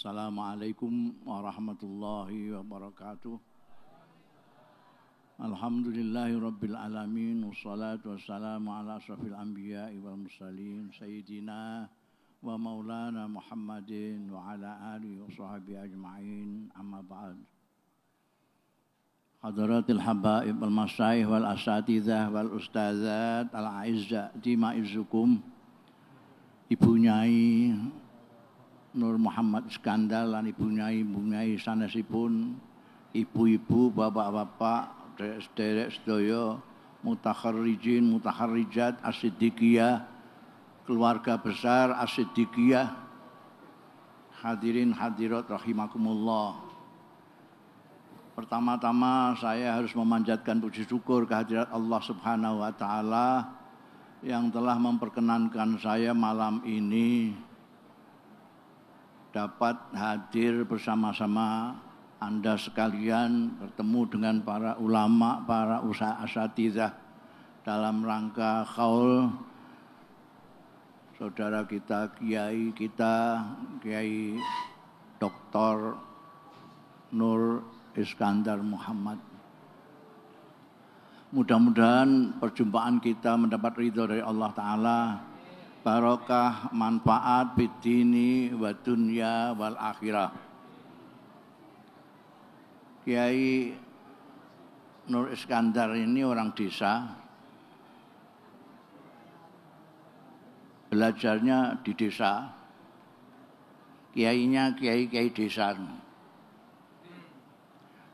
Assalamualaikum warahmatullahi wabarakatuh. Alhamdulillahi rabbil alamin. Wassalatu wassalamu ala asrafil anbiya'i wal mursalin Sayyidina wa maulana Muhammadin wa ala alihi wa sahbihi ajma'in. Amma ba'd. Hadaratil habaib wal masyayikh wal asatidzah wal ustadzat al-a'izzah dima'izzukum. Ibu Nyai Nur Muhammad Iskandar lan Ibu Nyai sanesipun, ibu-ibu, bapak-bapak, derek sedaya, mutakharrijin, mutakharrijat, as-siddiqiyah, keluarga besar as-siddiqiyah, hadirin hadirat rahimakumullah. Pertama-tama saya harus memanjatkan puji syukur kehadirat Allah Subhanahu wa taala yang telah memperkenankan saya malam ini dapat hadir bersama-sama Anda sekalian, bertemu dengan para ulama, para asatidzah dalam rangka haul saudara kita, Kiai Dr. Nur Iskandar Muhammad. Mudah-mudahan perjumpaan kita mendapat ridho dari Allah Ta'ala, barokah, manfaat bidini wa dunya wal akhirah. Kiai Nur Iskandar ini orang desa, belajarnya di desa, kiainya kiai desa.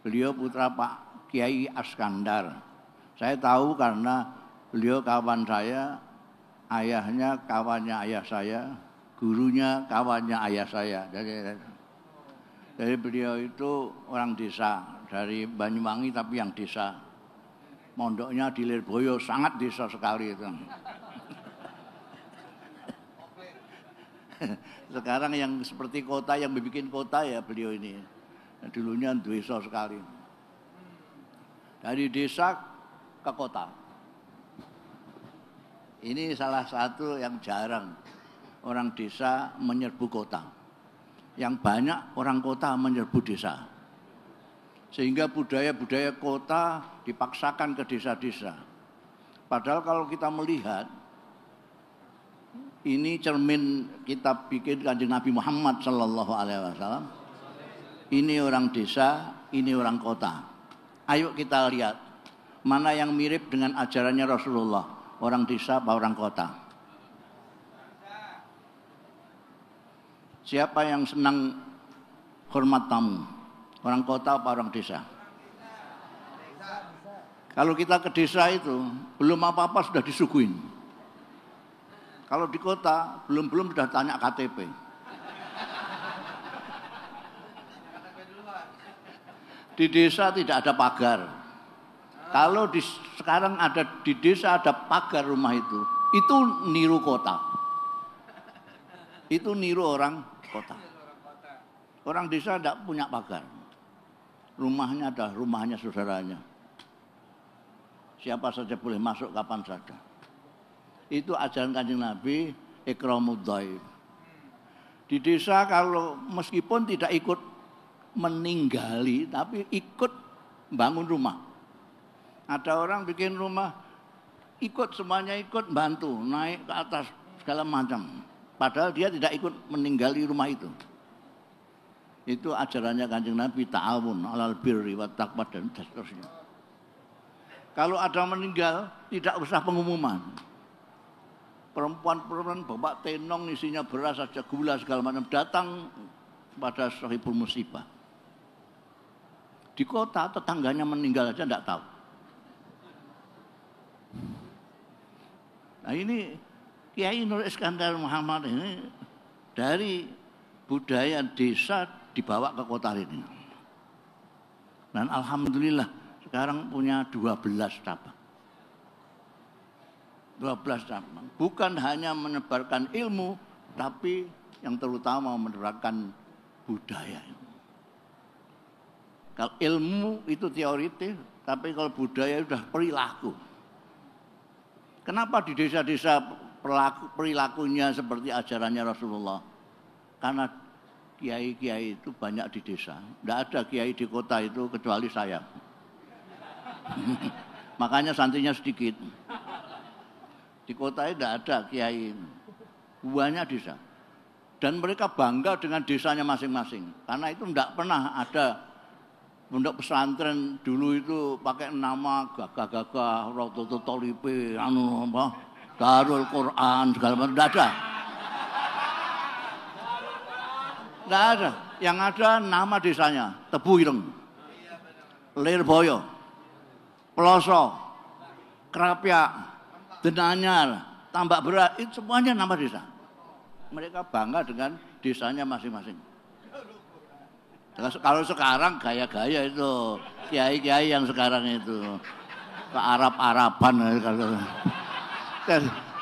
Beliau putra Pak Kiai Askandar. Saya tahu karena beliau kawan saya, ayahnya kawannya ayah saya, gurunya kawannya ayah saya. Jadi beliau itu orang desa, dari Banyuwangi tapi yang desa. Mondoknya di Lirboyo, sangat desa sekali itu. Sekarang yang seperti kota, yang bikin kota ya beliau ini. Dulunya desa sekali. Dari desa ke kota. Ini salah satu yang jarang orang desa menyerbu kota. Yang banyak orang kota menyerbu desa. Sehingga budaya-budaya kota dipaksakan ke desa-desa. Padahal kalau kita melihat, ini cermin kita bikin Kanjeng Nabi Muhammad sallallahu alaihi wasallam. Ini orang desa, ini orang kota. Ayo kita lihat mana yang mirip dengan ajarannya Rasulullah. Orang desa apa orang kota? Siapa yang senang hormat tamu? Orang kota apa orang desa? Kalau kita ke desa itu belum apa-apa sudah disuguhin. Kalau di kota belum sudah tanya KTP. Di desa tidak ada pagar. Kalau sekarang ada di desa ada pagar rumah itu niru kota. Itu niru orang kota. Orang desa tidak punya pagar. Rumahnya ada rumahnya saudaranya. Siapa saja boleh masuk kapan saja. Itu ajaran Kanjeng Nabi, ikramud dhaif. Di desa kalau meskipun tidak ikut meninggali, tapi ikut bangun rumah. Ada orang bikin rumah, ikut semuanya ikut bantu, naik ke atas segala macam. Padahal dia tidak ikut meninggali rumah itu. Itu ajarannya Kanjeng Nabi, ta'awun alal birri wat taqwa dan seterusnya. Kalau ada meninggal, tidak usah pengumuman. Perempuan-perempuan bawa tenong isinya beras saja, gula segala macam, datang pada sahibul musibah. Di kota tetangganya meninggal aja tidak tahu. Nah ini Kiai Nur Iskandar Muhammad ini dari budaya desa dibawa ke kota ini. Dan alhamdulillah sekarang punya 12 cabang. 12 cabang. Bukan hanya menyebarkan ilmu, tapi yang terutama menerapkan budaya. Kalau ilmu itu teoritis, tapi kalau budaya sudah perilaku. Kenapa di desa-desa perilakunya seperti ajarannya Rasulullah? Karena kiai-kiai itu banyak di desa. Tidak ada kiai di kota itu kecuali saya. Makanya santrinya sedikit. Di kota itu tidak ada kiai. Banyak desa. Dan mereka bangga dengan desanya masing-masing. Karena itu tidak pernah ada pondok pesantren dulu itu pakai nama gagah-gagah, Rototo Tolipe, Darul Quran, segala macam. Tidak ada. Tidak ada. Yang ada nama desanya. Tebu Ireng, Lirboyo, Peloso, Kerapia, Denanyar, Tambak Berat. Itu semuanya nama desa. Mereka bangga dengan desanya masing-masing. Kalau sekarang gaya-gaya itu kiai-kiai yang sekarang itu ke Arab-Araban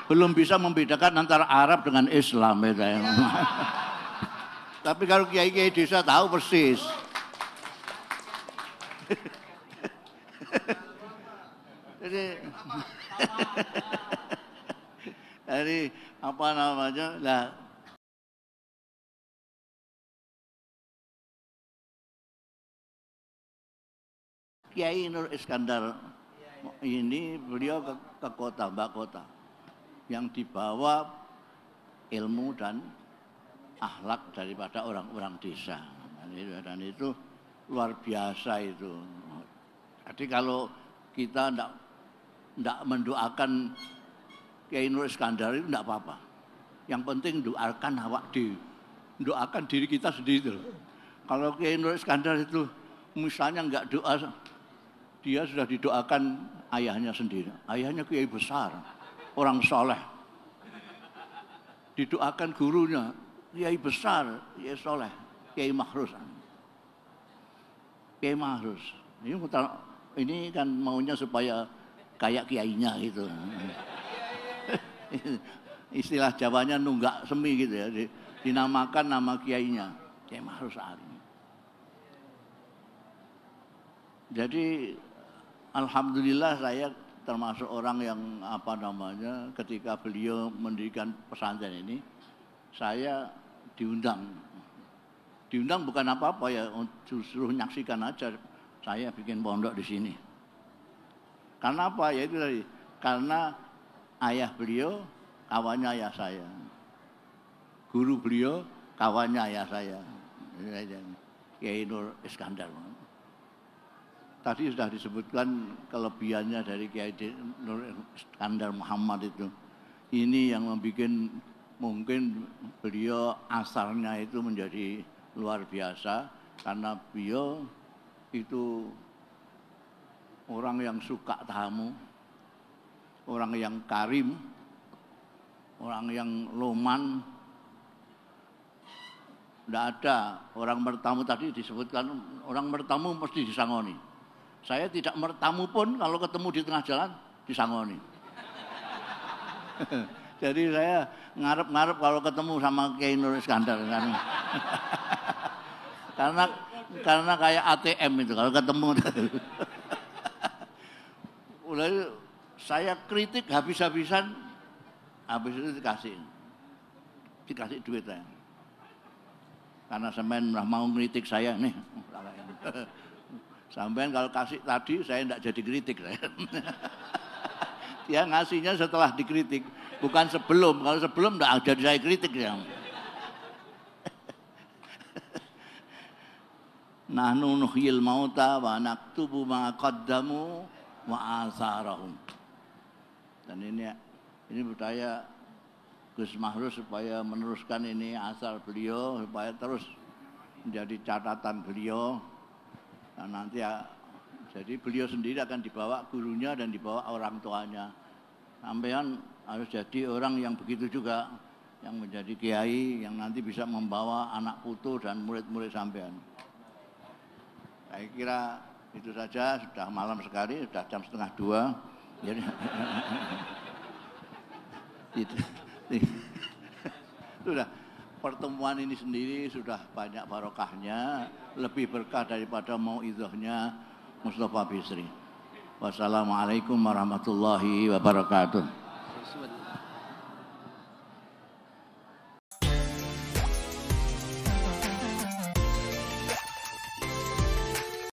belum bisa membedakan antara Arab dengan Islam itu. Tapi kalau kiai-kiai desa tahu persis. Jadi apa namanya? Nah, Kiai Nur Iskandar ini beliau ke kota, Mbak Kota, yang dibawa ilmu dan akhlak daripada orang-orang desa. Dan itu luar biasa itu. Jadi kalau kita tidak mendoakan Kiai Nur Iskandar itu tidak apa-apa. Yang penting doakan doakan diri kita sendiri. Kalau Kiai Nur Iskandar itu misalnya enggak doa, dia sudah didoakan ayahnya sendiri. Ayahnya kiai besar, orang soleh. Didoakan gurunya, kiai besar, kiai soleh, Kiai Mahrus. Kiai Mahrus. Ini kan maunya supaya kayak kiainya gitu. Istilah Jawanya nunggak semi gitu ya. Dinamakan nama kiainya, Kiai Mahrus Ali. Jadi alhamdulillah saya termasuk orang yang ketika beliau mendirikan pesantren ini, saya diundang. Diundang bukan apa-apa ya, justru menyaksikan aja saya bikin pondok di sini. Karena apa? Ya itu tadi, karena ayah beliau kawannya ayah saya. Guru beliau kawannya ayah saya. Kiai Nur Iskandar. Tadi sudah disebutkan kelebihannya dari Kiai Nur Iskandar Muhammad itu. Ini yang membuat mungkin beliau asalnya itu menjadi luar biasa. Karena beliau itu orang yang suka tamu, orang yang karim, orang yang loman. Tidak ada orang bertamu tadi disebutkan, orang bertamu mesti disangoni. Saya tidak bertamu pun kalau ketemu di tengah jalan disangoni. Jadi saya ngarep-ngarep kalau ketemu sama Kiai Nur Iskandar kan. karena kayak ATM itu kalau ketemu. Udah saya kritik habis-habisan, habis itu dikasih duit saya. Karena sampean mau ngeritik saya nih. Sampean kalau kasih tadi saya tidak jadi kritik. Dia ngasihnya setelah dikritik, bukan sebelum. Kalau sebelum tidak jadi saya kritik ya. Nahnu nuhyil mauta wa naktubu ma qaddamu wa atharahum. Dan ini budaya Gus Mahrus supaya meneruskan ini asal beliau, supaya terus menjadi catatan beliau. Dan nanti jadi beliau sendiri akan dibawa gurunya dan dibawa orang tuanya. Sampean harus jadi orang yang begitu juga, yang menjadi kiai, yang nanti bisa membawa anak putu dan murid-murid sampean. Saya kira itu saja, sudah malam sekali, sudah jam 1:30. Jadi sudah pertemuan ini sendiri sudah banyak barokahnya, lebih berkah daripada mauidhahnya Mustafa Bisri. Wassalamualaikum warahmatullahi wabarakatuh.